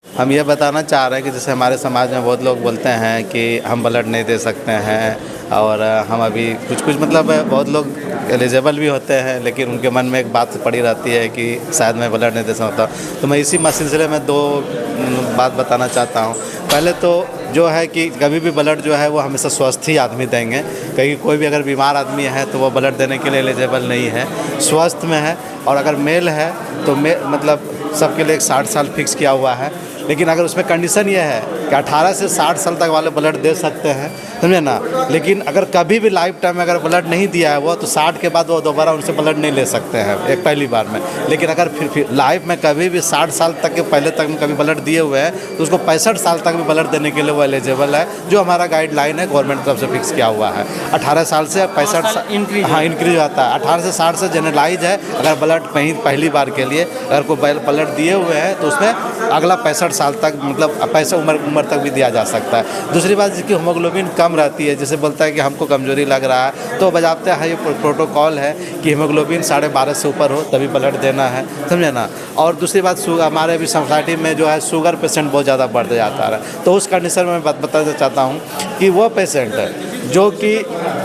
हम ये बताना चाह रहे हैं कि जैसे हमारे समाज में बहुत लोग बोलते हैं कि हम ब्लड नहीं दे सकते हैं और हम अभी कुछ मतलब बहुत लोग एलिजिबल भी होते हैं, लेकिन उनके मन में एक बात पड़ी रहती है कि शायद मैं ब्लड नहीं दे सकता। तो मैं इसी सिलसिले में दो बात बताना चाहता हूँ। पहले तो जो है कि कभी भी ब्लड जो है वो हमेशा स्वस्थ ही आदमी देंगे, कहीं कोई भी अगर बीमार आदमी है तो वो ब्लड देने के लिए एलिजिबल नहीं है, स्वस्थ में है। और अगर मेल है तो मतलब सबके लिए 60 साल फिक्स किया हुआ है, लेकिन अगर उसमें कंडीशन ये है कि 18 से 60 साल तक वाले ब्लड दे सकते हैं, समझे ना। लेकिन अगर कभी भी लाइफ टाइम में अगर ब्लड नहीं दिया है वो, तो 60 के बाद वो दोबारा उनसे ब्लड नहीं ले सकते हैं एक पहली बार में। लेकिन अगर फिर लाइफ में कभी भी 60 साल तक के पहले तक में कभी ब्लड दिए हुए हैं तो उसको 65 साल तक भी ब्लड देने के लिए वो एलिजिबल है, जो हमारा गाइडलाइन है गवर्नमेंट की तरफ से फिक्स किया हुआ है। 18 साल से 65 साल इंक्रीज होता है। 18 से 60 से जनरलाइज है। अगर ब्लड पहली बार के लिए अगर कोई ब्लड दिए हुए हैं तो उसमें अगला 65 साल तक मतलब 65 उम्र तक भी दिया जा सकता है। दूसरी बात, जिसकी हीमोग्लोबिन कम रहती है, जैसे बोलता है कि हमको कमजोरी लग रहा है, तो बजाते हैं ये प्रोटोकॉल है कि हीमोग्लोबिन 12.5 से ऊपर हो तभी ब्लड देना है, समझे ना। और दूसरी बात, हमारे भी सोसाइटी में जो है शुगर पेशेंट बहुत ज़्यादा बढ़ जाता है, तो उस कंडीशन में मैं बताना चाहता हूँ कि वो पेशेंट है जो कि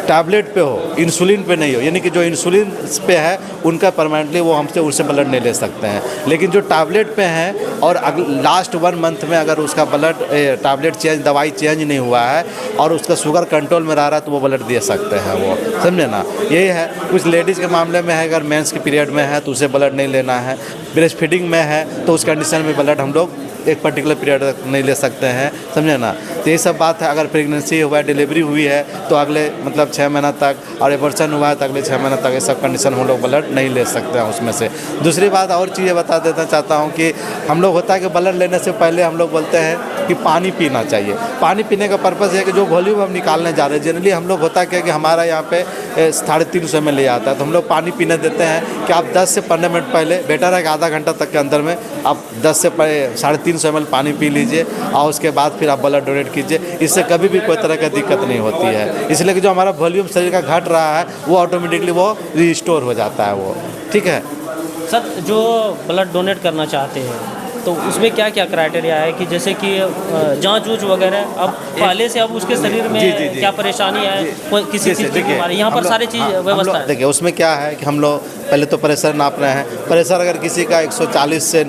टैबलेट पे हो, इंसुलिन पे नहीं हो, यानी कि जो इंसुलिन पे है उनका परमानेंटली वो हमसे उससे ब्लड नहीं ले सकते हैं। लेकिन जो टैबलेट पे हैं और लास्ट 1 मंथ में अगर उसका ब्लड टैबलेट दवाई चेंज नहीं हुआ है और उसका शुगर कंट्रोल में रह रहा है तो वो ब्लड दे सकते हैं, वो समझे ना। यही है। कुछ लेडीज़ के मामले में है, अगर मेंस के पीरियड में है तो उसे ब्लड नहीं लेना है। ब्रेस्ट फीडिंग में है तो उस कंडीशन में ब्लड हम लोग एक पर्टिकुलर पीरियड तक नहीं ले सकते हैं, समझे ना। तो ये सब बात है। अगर प्रेगनेंसी हुआ है, डिलीवरी हुई है तो अगले मतलब 6 महीना तक, और एबॉर्शन हुआ है तो अगले 6 महीना तक, ये सब कंडीशन हम लोग ब्लड नहीं ले सकते हैं उसमें से। दूसरी बात और चीज़ें बता देना चाहता हूँ कि हम लोग होता है कि ब्लड लेने से पहले हम लोग बोलते हैं कि पानी पीना चाहिए। पानी पीने का पर्पज़ है कि जो वॉल्यूम हम निकालने जा रहे हैं, जनरली हम लोग होता क्या कि हमारा यहाँ पे 350 ml आता है, तो हम लोग पानी पीने देते हैं कि आप 10 से 15 मिनट पहले, बेटर है कि आधा घंटा तक के अंदर में आप 10 से 350 ml पानी पी लीजिए और उसके बाद फिर आप ब्लड डोनेट कीजिए। इससे कभी भी कोई तरह की दिक्कत नहीं होती है, इसलिए कि जो हमारा वॉल्यूम शरीर का घट रहा है वो ऑटोमेटिकली वो रिस्टोर हो जाता है, वो ठीक है। सर, जो ब्लड डोनेट करना चाहते हैं तो उसमें क्या क्या क्राइटेरिया है कि जैसे कि जांच ऊँच वगैरह, अब पहले से अब उसके शरीर में क्या परेशानी है, किसी चीज़ की बीमारी, यहाँ पर सारी चीज़ व्यवस्था है। देखिए उसमें क्या है कि हम लोग पहले तो प्रेशर नाप रहे हैं। प्रेशर अगर किसी का 140 से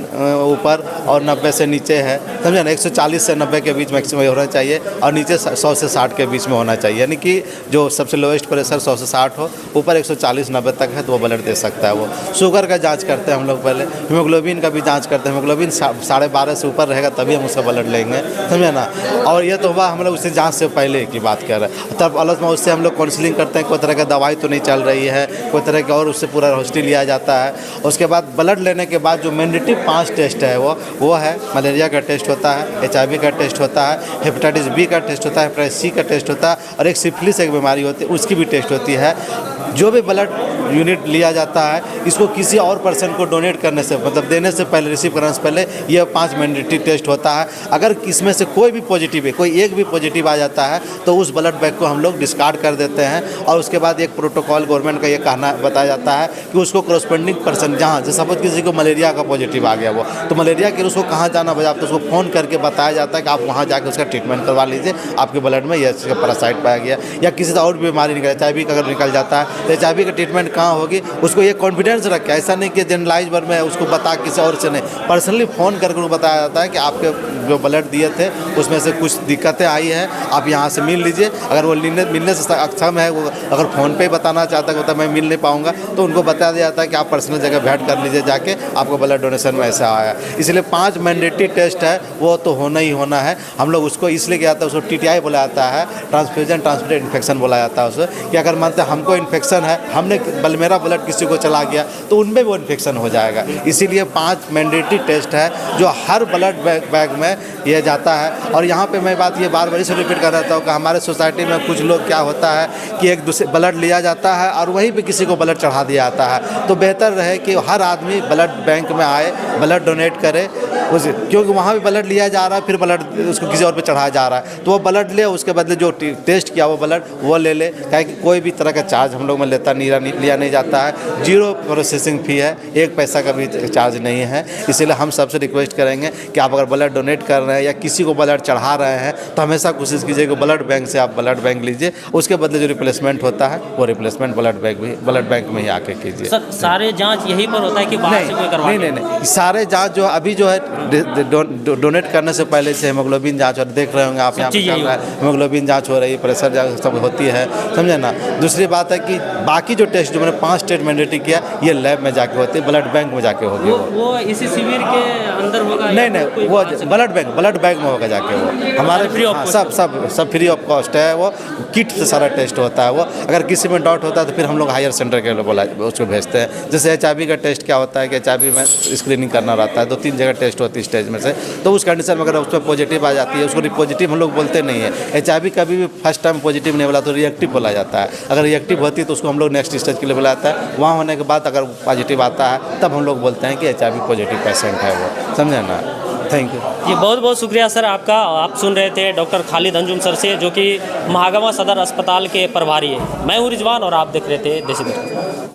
ऊपर और 90 से नीचे है, समझे ना, 140 से 90 के बीच मैक्सिमम होना चाहिए और नीचे 100 से 60 के बीच में होना चाहिए, यानी कि जो सबसे लोएस्ट प्रेशर 100 से 60 हो, ऊपर 140-90 तक है तो वो ब्लड दे सकता है। वो शुगर का जांच करते हैं हम लोग पहले, हीमोग्लोबिन का भी जांच करते हैं। हीमोग्लोबिन 12.5 से ऊपर रहेगा तभी हम उसका ब्लड लेंगे, समझे ना। और ये तो हुआ हम लोग उससे जाँच से पहले की बात कर रहे हैं। तब अलग में उससे हम लोग काउंसलिंग करते हैं, कोई तरह का दवाई तो नहीं चल रही है, कोई तरह की, और उससे पूरा लिया जाता है। उसके बाद ब्लड लेने के बाद जो मैंडेटरी 5 टेस्ट है वो है मलेरिया का टेस्ट होता है, HIV का टेस्ट होता है, हेपेटाइटिस B का टेस्ट होता है, हेपेटाइटिस C का टेस्ट होता है, और एक सिफिलिस एक बीमारी होती है उसकी भी टेस्ट होती है। जो भी ब्लड यूनिट लिया जाता है इसको किसी और पर्सन को डोनेट करने से मतलब देने से पहले, रिसीव करने से पहले ये 5 मैंडेटरी टेस्ट होता है। अगर इसमें से कोई भी पॉजिटिव है, कोई एक भी पॉजिटिव आ जाता है तो उस ब्लड बैंक को हम लोग डिस्कार्ड कर देते हैं। और उसके बाद एक प्रोटोकॉल गवर्नमेंट का ये कहना बताया जाता है कि उसको कॉरस्पॉन्डिंग पर्सन, जहाँ जैसे सपोज किसी को मलेरिया का पॉजिटिव आ गया वो, तो मलेरिया के उसको कहाँ जाना बजा, तो उसको फ़ोन करके बताया जाता है कि आप वहाँ जाकर उसका ट्रीटमेंट करवा लीजिए, आपके ब्लड में ये पैरासाइट पाया गया, या किसी और बीमारी निकल, HIV का अगर निकल जाता है तो HIV का ट्रीटमेंट कहाँ होगी, उसको ये कॉन्फिडेंस रखे। ऐसा नहीं कि जनरलाइज वर्ड में उसको बता किसी और से नहीं, पर्सनली फ़ोन करके बताया जाता है कि आपके जो ब्लड दिए थे उसमें से कुछ दिक्कतें आई हैं, आप यहाँ से मिल लीजिए। अगर वो मिलने से अक्षम है, वो अगर फ़ोन पे ही बताना चाहता है कि मैं मिल नहीं पाऊँगा, तो उनको बता दिया जाता है कि आप पर्सनल जगह भेंट कर लीजिए जाके, आपको ब्लड डोनेशन में ऐसा आया। इसलिए 5 मैंडेटरी टेस्ट है, वो तो होना ही होना है। हम लोग उसको इसलिए किया जाता है, उसको TTI बोला जाता है, ट्रांसफ्यूजन ट्रांसमिटेड इन्फेक्शन बोला जाता है उसे, कि अगर मानते हमको इन्फेक्शन है, हमने मेरा ब्लड किसी को चला गया तो उनमें वो इन्फेक्शन हो जाएगा। इसीलिए 5 मैंडेटरी टेस्ट है जो हर ब्लड बैंक में ये जाता है। और यहाँ पे मैं बात ये बार बार से रिपीट कर रहा हूँ कि हमारे सोसाइटी में कुछ लोग क्या होता है कि एक दूसरे ब्लड लिया जाता है और वहीं पे किसी को ब्लड चढ़ा दिया जाता है। तो बेहतर रहे कि हर आदमी ब्लड बैंक में आए, ब्लड डोनेट करे, क्योंकि वहाँ भी ब्लड लिया जा रहा है, फिर ब्लड उसको किसी और पे चढ़ाया जा रहा है, तो वो ब्लड ले, उसके बदले जो टेस्ट किया वो ब्लड वो ले ले, क्या कि कोई भी तरह का चार्ज हम लोग में लिया नहीं जाता है, 0 प्रोसेसिंग फ़ी है, 1 पैसा का भी चार्ज नहीं है। इसीलिए हम सबसे रिक्वेस्ट करेंगे कि आप अगर ब्लड डोनेट कर रहे हैं या किसी को ब्लड चढ़ा रहे हैं तो हमेशा कोशिश कीजिए कि ब्लड बैंक से आप ब्लड बैंक लीजिए, उसके बदले जो रिप्लेसमेंट होता है वो रिप्लेसमेंट ब्लड बैंक में ही आके कीजिए। सर सारे जांच यहीं पर होता है कि बाहर से कोई करवा? नहीं, सारे जांच जो अभी जो है डोनेट करने से पहले से हीमोग्लोबिन जांच और देख रहे होंगे आप, यहाँ पे चल रहा है हीमोग्लोबिन जांच हो रही है, प्रेशर जांच सब होती है, समझे ना। दूसरी बात है कि बाकी जो टेस्ट जो मैंने 5 टेस्ट मैंडेटरी किया ये लैब में जाके होती है, ब्लड बैंक में जाके होगी। वो इसी शिविर के अंदर होगा? नहीं, वो ब्लड बैंक में होगा जाके, वो हमारे फ्री ऑफ, सब फ्री ऑफ कॉस्ट है। वो किट से सारा टेस्ट होता है। वो अगर किसी में डाउट होता है तो फिर हम लोग हायर सेंटर के बोला उसको भेजते हैं। जैसे HIV का टेस्ट क्या होता है कि HIV में स्क्रीनिंग करना रहता है, 2-3 जगह टेस्ट होती है स्टेज में से, तो उस कंडीशन में अगर उसमें पॉजिटिव आ जाती है, उसको पॉजिटिव हम लोग बोलते नहीं है। HIV कभी भी फर्स्ट टाइम पॉजिटिव नहीं बोला तो रिएक्टिव बोला जाता है। अगर रिएक्टिव होती है तो उसको हम लोग नेक्स्ट स्टेज के लिए बुलाता है। वहाँ होने के बाद अगर पॉजिटिव आता है तब हम लोग बोलते हैं कि HIV पॉजिटिव पेशेंट है वो, समझे ना। थैंक यू जी, बहुत बहुत शुक्रिया सर आपका। आप सुन रहे थे डॉक्टर खालिद अंजुम सर से, जो कि महागामा सदर अस्पताल के प्रभारी है। मैं हूँ रिजवान और आप देख रहे थे देसी दुनिया।